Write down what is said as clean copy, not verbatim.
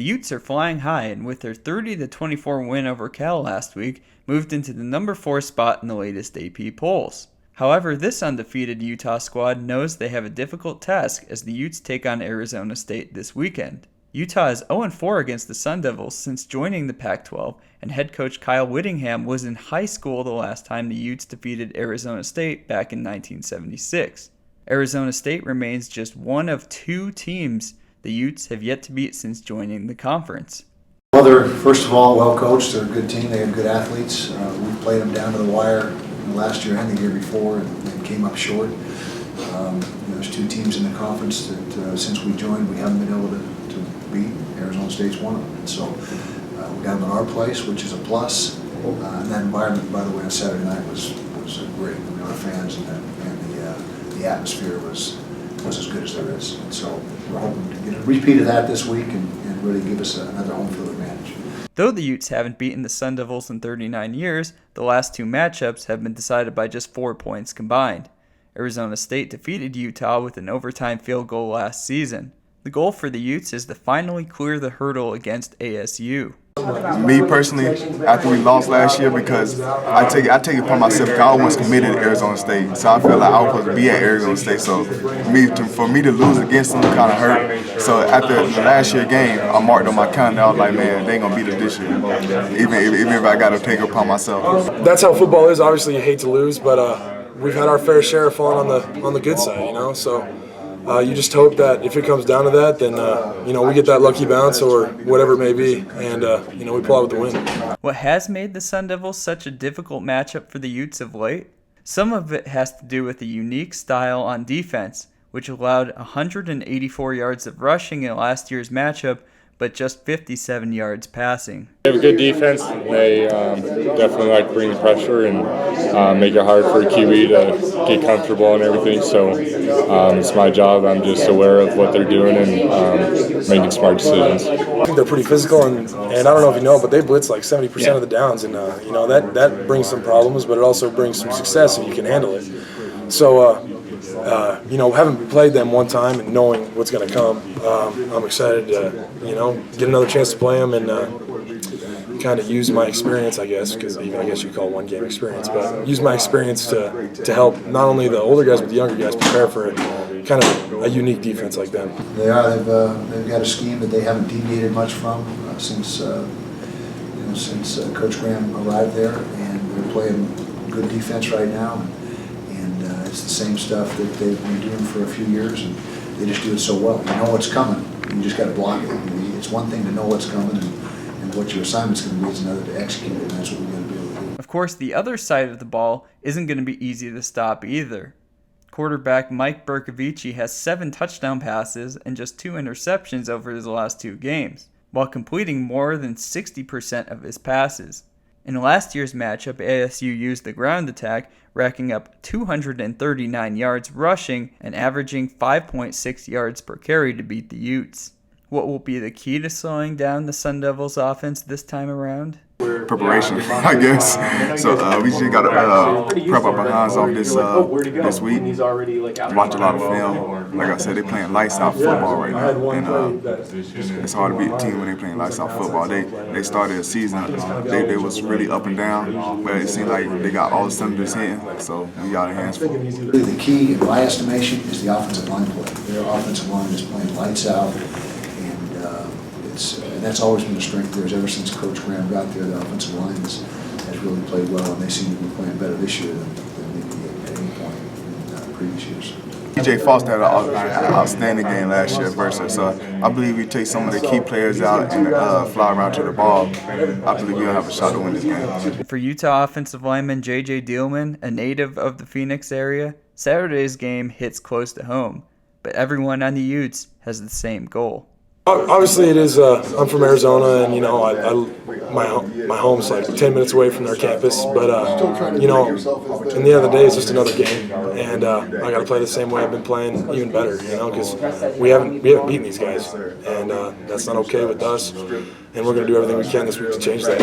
The Utes are flying high and with their 30-24 win over Cal last week, moved into the number 4 spot in the latest AP polls. However, this undefeated Utah squad knows they have a difficult task as the Utes take on Arizona State this weekend. Utah is 0-4 against the Sun Devils since joining the Pac-12, and head coach Kyle Whittingham was in high school the last time the Utes defeated Arizona State back in 1976. Arizona State remains just one of 2 teams the Utes have yet to beat since joining the conference. Well, they're, first of all, well coached. They're a good team. They have good athletes. We played them down to the wire last year and the year before and came up short. There's 2 teams in the conference that since we joined we haven't been able to beat. Arizona State's one of them. And so we got them in our place, which is a plus. And that environment, by the way, on Saturday night was great. I mean, our fans and the atmosphere was as good as there is. And so we're hoping to get a repeat of that this week and really give us another home field advantage. Though the Utes haven't beaten the Sun Devils in 39 years, the last 2 matchups have been decided by just 4 points combined. Arizona State defeated Utah with an overtime field goal last season. The goal for the Utes is to finally clear the hurdle against ASU. Me personally, after we lost last year, because I take it upon myself, because I was committed to Arizona State, so I feel like I was supposed to be at Arizona State. So for me to lose against them kind of hurt. So after the last year game, I marked on my calendar. I was like, man, they ain't gonna beat us this year, even if I got to take it upon myself. That's how football is. Obviously, you hate to lose, but we've had our fair share of falling on the good side, you know. So. You just hope that if it comes down to that, then we get that lucky bounce or whatever it may be, and we pull out with the win. What has made the Sun Devils such a difficult matchup for the Utes of late? Some of it has to do with a unique style on defense, which allowed 184 yards of rushing in last year's matchup, but just 57 yards passing. They have a good defense. They definitely like to bring the pressure and make it hard for a QB to get comfortable and everything. So it's my job. I'm just aware of what they're doing and making smart decisions. I think they're pretty physical, and I don't know if you know, but they blitz like 70% of the downs, and that brings some problems, but it also brings some success if you can handle it. So. Having played them one time and knowing what's going to come, I'm excited to, get another chance to play them and kind of use my experience, I guess, because I guess you call it one game experience, but use my experience to help not only the older guys but the younger guys prepare for kind of a unique defense like them. They are. They've got a scheme that they haven't deviated much from since Coach Graham arrived there, and they're playing good defense right now. It's the same stuff that they've been doing for a few years, and they just do it so well. You know what's coming. You just got to block it. It's one thing to know what's coming and what your assignment's going to be. It's another to execute it, and that's what we're going to be able to do. Of course, the other side of the ball isn't going to be easy to stop either. Quarterback Mike Bercovici has 7 touchdown passes and just 2 interceptions over his last 2 games, while completing more than 60% of his passes. In last year's matchup, ASU used the ground attack, racking up 239 yards rushing and averaging 5.6 yards per carry to beat the Utes. What will be the key to slowing down the Sun Devils' offense this time around? Preparation, I guess. So we just got to prep our behinds off this week. Watch a lot of film. Like I said, they're playing lights out football right now, and it's hard to beat a team when they're playing lights out football. They started a season, they was really up and down, but it seemed like they got all the cylinders hitting, so we got our hands full. The key, in my estimation, is the offensive line play. Their offensive line is playing lights out. And that's always been a strength of theirs ever since Coach Graham got there. The offensive line has really played well, and they seem to be playing better this year than maybe at any point in previous years. TJ Foster had an outstanding game last year versus, so I believe we take some of the key players out and fly around to the ball. I believe we'll have a shot to win this game. For Utah offensive lineman J.J. Dielman, a native of the Phoenix area, Saturday's game hits close to home, but everyone on the Utes has the same goal. Obviously, it is. I'm from Arizona, and my home's like 10 minutes away from their campus. But in the end of the day, it's just another game, and I got to play the same way I've been playing, even better. Because we haven't beaten these guys, and that's not okay with us. And we're going to do everything we can this week to change that.